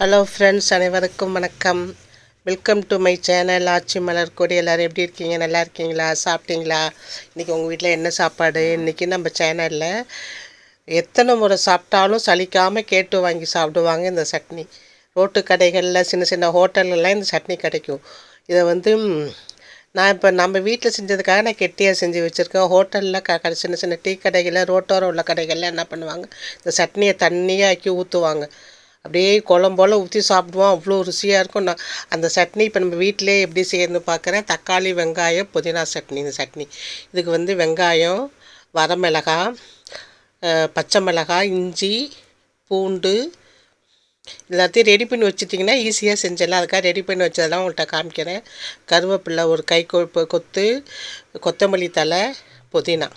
Hello friends, அனைவருக்கும் வணக்கம். Welcome to my channel ஆச்சி மலர் கொடி. எல்லோரும் எப்படி இருக்கீங்க? நல்லா இருக்கீங்களா? சாப்பிட்டீங்களா? இன்றைக்கி உங்கள் வீட்டில் என்ன சாப்பாடு? இன்றைக்கி நம்ம சேனலில் எத்தனை முறை சாப்பிட்டாலும் சலிக்காமல் கேட்டு வாங்கி சாப்பிடுவாங்க இந்த சட்னி. ரோட்டு கடைகளில், சின்ன சின்ன ஹோட்டல்லலாம் இந்த சட்னி கிடைக்கும். இதை நான் இப்போ நம்ம வீட்டில் செஞ்சதுக்காக நான் கெட்டியாக செஞ்சு வச்சுருக்கேன். ஹோட்டலில் சின்ன சின்ன டீ கடைகளில், ரோட்டோரம் உள்ள கடைகளில் என்ன பண்ணுவாங்க, இந்த சட்னியை தண்ணியாக ஆக்கி ஊற்றுவாங்க. அப்படியே குழம்போல ஊற்றி சாப்பிடுவோம், அவ்வளோ ருசியாக இருக்கும். நான் அந்த சட்னி இப்போ நம்ம வீட்டிலே எப்படி செய்யணும்னு பார்க்குறேன். தக்காளி, வெங்காயம், புதினா சட்னி. இந்த சட்னி இதுக்கு வெங்காயம், வரமிளகாய், பச்சை மிளகாய், இஞ்சி, பூண்டு எல்லாத்தையும் ரெடி பண்ணி வச்சுட்டிங்கன்னா ஈஸியாக செஞ்சிடலாம். அதுக்காக ரெடி பண்ணி வச்சதெல்லாம் உங்கள்கிட்ட காமிக்கிறேன். கருவேப்பிலை ஒரு கை கொத்து, கொத்தமல்லி தழை, புதினா.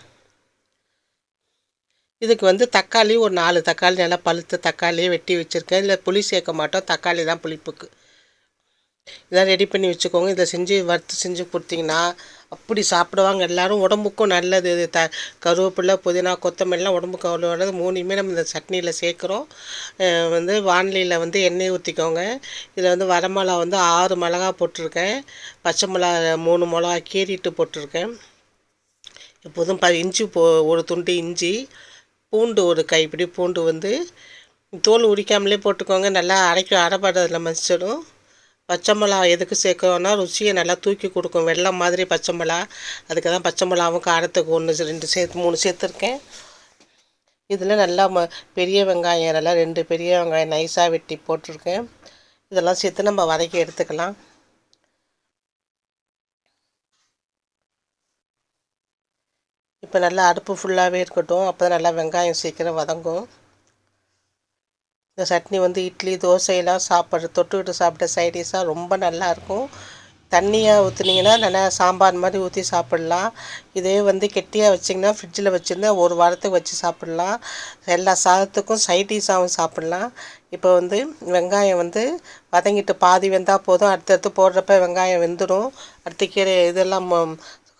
இதுக்கு தக்காளி ஒரு 4 தக்காளி நல்லா பழுத்த தக்காளியை வெட்டி வச்சுருக்கேன். இதில் புளி சேர்க்க மாட்டோம், தக்காளி தான் புளிப்புக்கு. இதெல்லாம் ரெடி பண்ணி வச்சுக்கோங்க. இதை செஞ்சு வறுத்து செஞ்சு கொடுத்தீங்கன்னா அப்படி சாப்பிடுவாங்க எல்லோரும். உடம்புக்கும் நல்லது. இது கருவேப்பிலை, புதினா, கொத்தமல்லாம் உடம்புக்கு அவ்வளோ நல்லது. 3மே நம்ம இந்த சட்னியில் சேர்க்குறோம். வானிலையில் எண்ணெய் ஊற்றிக்கோங்க. இதில் வரமிளகா 6 மிளகா போட்டிருக்கேன். பச்சை மிளகா 3 மிளகா கீறிட்டு போட்டிருக்கேன். எப்போதும் இஞ்சி ஒரு துண்டு இஞ்சி, பூண்டு ஒரு கைப்பிடி பூண்டு தோல் உரிக்காமலே போட்டுக்கோங்க. நல்லா அரைப்படத்தில் மசிச்சிடும். பச்சை மிளகா எதுக்கு சேர்க்குறோன்னா ருசியை நல்லா தூக்கி கொடுக்கும். வெள்ளம் மாதிரி பச்சை மிளகா. அதுக்கு தான் பச்சை மிளகாவும் காரத்துக்கு 1 2 சேர்த்து 3 சேர்த்துருக்கேன். இதில் நல்லா பெரிய வெங்காயம் நல்லா 2 பெரிய வெங்காயம் நைஸாக வெட்டி போட்டிருக்கேன். இதெல்லாம் சேர்த்து நம்ம வதக்கி எடுத்துக்கலாம். இப்போ நல்லா அடுப்பு ஃபுல்லாகவே இருக்கட்டும். அப்போ தான் நல்லா வெங்காயம் சீக்கிரம் வதங்கும். இந்த சட்னி இட்லி, தோசையெல்லாம் தொட்டுக்கிட்டு சாப்பிட்ட சைடிஷாக ரொம்ப நல்லாயிருக்கும். தண்ணியாக ஊற்றுனீங்கன்னா நல்லா சாம்பார் மாதிரி ஊற்றி சாப்பிட்லாம். இதே கெட்டியாக வச்சிங்கன்னா ஃப்ரிட்ஜில் வச்சுருந்தா ஒரு வாரத்துக்கு வச்சு சாப்பிட்லாம். எல்லா சாதத்துக்கும் சைடிஷாகவும் சாப்பிட்லாம். இப்போ வெங்காயம் வதங்கிட்டு பாதி வெந்தால் போதும். அடுத்தடுத்து போடுறப்ப வெங்காயம் வெந்துடும். அடுத்து கீரை இதெல்லாம்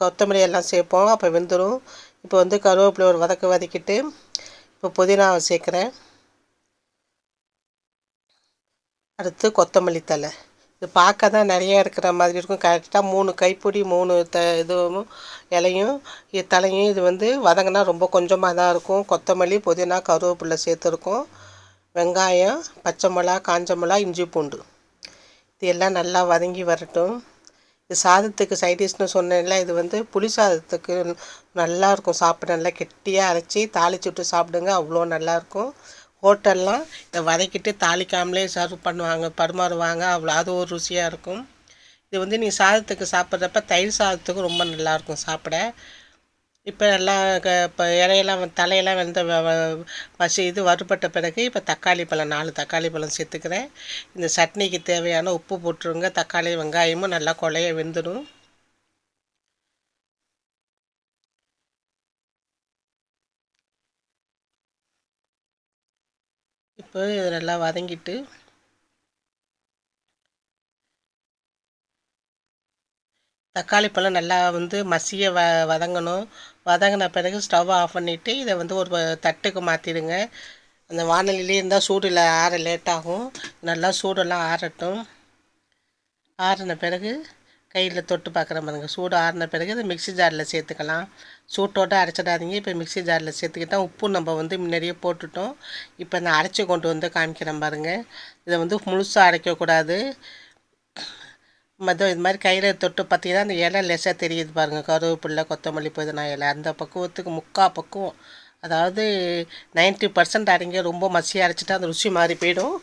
கொத்தமல்லி எல்லாம் சேர்ப்போம், அப்போ வெந்துடும். இப்போ கருவேப்பிலை ஒரு வதக்கிட்டு இப்போ புதினாவை சேர்க்குறேன். அடுத்து கொத்தமல்லி தழை. இது பார்க்க தான் நிறையா இருக்கிற மாதிரி இருக்கும். கரெக்டாக 3 கைப்பிடி 3 இதுவும் இலையும் தலையும். இது வதங்கினா ரொம்ப கொஞ்சமாக தான் இருக்கும். கொத்தமல்லி, புதினா, கருவேப்பிலை சேர்த்துருக்கோம். வெங்காயம், பச்சை மிளகா, காஞ்ச மிளகா, இஞ்சி, பூண்டு இது எல்லாம் நல்லா வதங்கி வரட்டும். இது சாதத்துக்கு சைடிஷ்னு சொன்னேன்ல, இது புளி சாதத்துக்கு நல்லாயிருக்கும். சாப்பிட நல்லா கெட்டியாக அரைச்சி தாளிச்சுட்டு சாப்பிடுங்க, அவ்வளோ நல்லாயிருக்கும். ஹோட்டல்லாம் இதை வதக்கிட்டு தாளிக்காமலே சர்வ் பண்ணுவாங்க, பரிமாறுவாங்க. அது ஒரு ருசியாக இருக்கும். இது நீ சாதத்துக்கு சாப்பிட்றப்ப தயிர் சாதத்துக்கும் ரொம்ப நல்லாயிருக்கும் சாப்பிட. இப்போ நல்லா இப்போ இலையெல்லாம் தலையெல்லாம் வறுபட்ட பிறகு இப்போ தக்காளி பழம் 4 தக்காளி பழம் சேர்த்துக்கிறேன். இந்த சட்னிக்கு தேவையான உப்பு போட்டுருங்க. தக்காளி வெங்காயமும் நல்லா கொலைய வெந்துடும். இப்போ இது நல்லா வதங்கிட்டு தக்காளி பழம் நல்லா மசிய வதங்கணும். வதங்கின பிறகு ஸ்டவ் ஆஃப் பண்ணிவிட்டு இதை ஒரு தட்டுக்கு மாற்றிடுங்க. அந்த வானலிலே இருந்தால் சூடில் ஆற லேட்டாகும். நல்லா சூடெல்லாம் ஆறட்டும். ஆறின பிறகு கையில் தொட்டு பார்க்குற பாருங்க. சூடு ஆறின பிறகு இதை மிக்ஸி ஜாரில் சேர்த்துக்கலாம். சூட்டோடு அரைச்சிடாதீங்க. இப்போ மிக்ஸி ஜாரில் சேர்த்துக்கிட்டால் உப்பு நம்ம முன்னாடியே போட்டுட்டோம். இப்போ நான் அரைச்சி கொண்டு காமிக்கிறேன் பாருங்கள். இதை முழுசாக அரைக்கக்கூடாது. இது மாதிரி கையில் தொட்டு பார்த்தீங்கன்னா அந்த இலை லெஸ்ஸாக தெரியுது பாருங்கள். கருவேப்பில்லை, கொத்தமல்லி, புதினா இலை அந்த பக்குவத்துக்கு 3/4 பக்குவம். அதாவது 90% அரைங்க. ரொம்ப மசியாக அரைச்சிட்டா அந்த ருசி மாறி போயிடும்.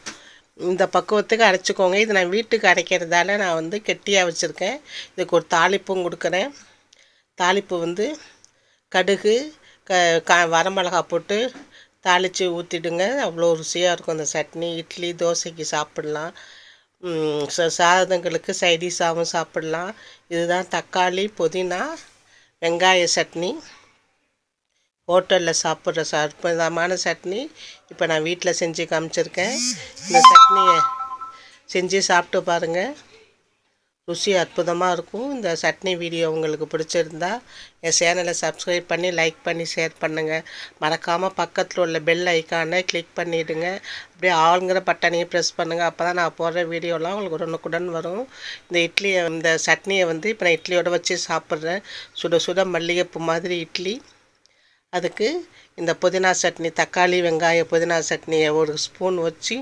இந்த பக்குவத்துக்கு அரைச்சிக்கோங்க. இது நான் வீட்டுக்கு அரைக்கிறதால நான் கெட்டியாக வச்சுருக்கேன். இதுக்கு ஒரு தாளிப்பும் கொடுக்குறேன். தாளிப்பு கடுகு, வரமிளகா போட்டு தாளித்து ஊற்றிடுங்க. அவ்வளோ ருசியாக இருக்கும் அந்த சட்னி. இட்லி, தோசைக்கு சாப்பிட்லாம். சாதங்களுக்கு சைடிஷாகவும் சாப்பிட்லாம். இதுதான் தக்காளி, புதினா, வெங்காய சட்னி. ஹோட்டலில் சாப்பிட்ற அற்புதமான சட்னி இப்போ நான் வீட்டில் செஞ்சு காமிச்சிருக்கேன். இந்த சட்னியை செஞ்சு சாப்பிட்டு பாருங்கள். ருசி அற்புதமாக இருக்கும். இந்த சட்னி வீடியோ உங்களுக்கு பிடிச்சிருந்தா என் சேனலை சப்ஸ்கிரைப் பண்ணி லைக் பண்ணி ஷேர் பண்ணுங்கள். மறக்காமல் பக்கத்தில் உள்ள பெல் ஐக்கானை கிளிக் பண்ணிவிடுங்க. அப்படியே ஆளுங்கிற பட்டனையும் ப்ரெஸ் பண்ணுங்கள். அப்போ தான் நான் போடுற வீடியோலாம் உங்களுக்கு உடனுக்குடன் வரும். இந்த சட்னியை இப்போ நான் இட்லியோடு வச்சு சாப்பிட்றேன். சுட சுட மல்லிகைப்பூ மாதிரி இட்லி. அதுக்கு இந்த புதினா சட்னி, தக்காளி வெங்காய புதினா சட்னியை ஒரு ஸ்பூன் வச்சு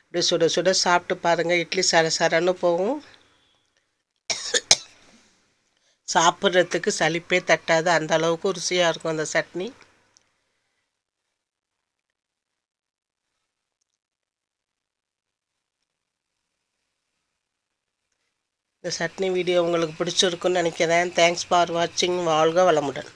அப்படியே சுட சுட சாப்பிட்டு பாருங்கள். இட்லி சரன்னு போகும். சாப்பிட்றதுக்கு சலிப்பே தட்டாது, அந்த அளவுக்கு ருசியாக இருக்கும் அந்த சட்னி. இந்த சட்னி வீடியோ உங்களுக்கு பிடிச்சிருக்குன்னு நினைக்கிறேன். தேங்க்ஸ் ஃபார் வாட்சிங். வாழ்க வளமுடன்.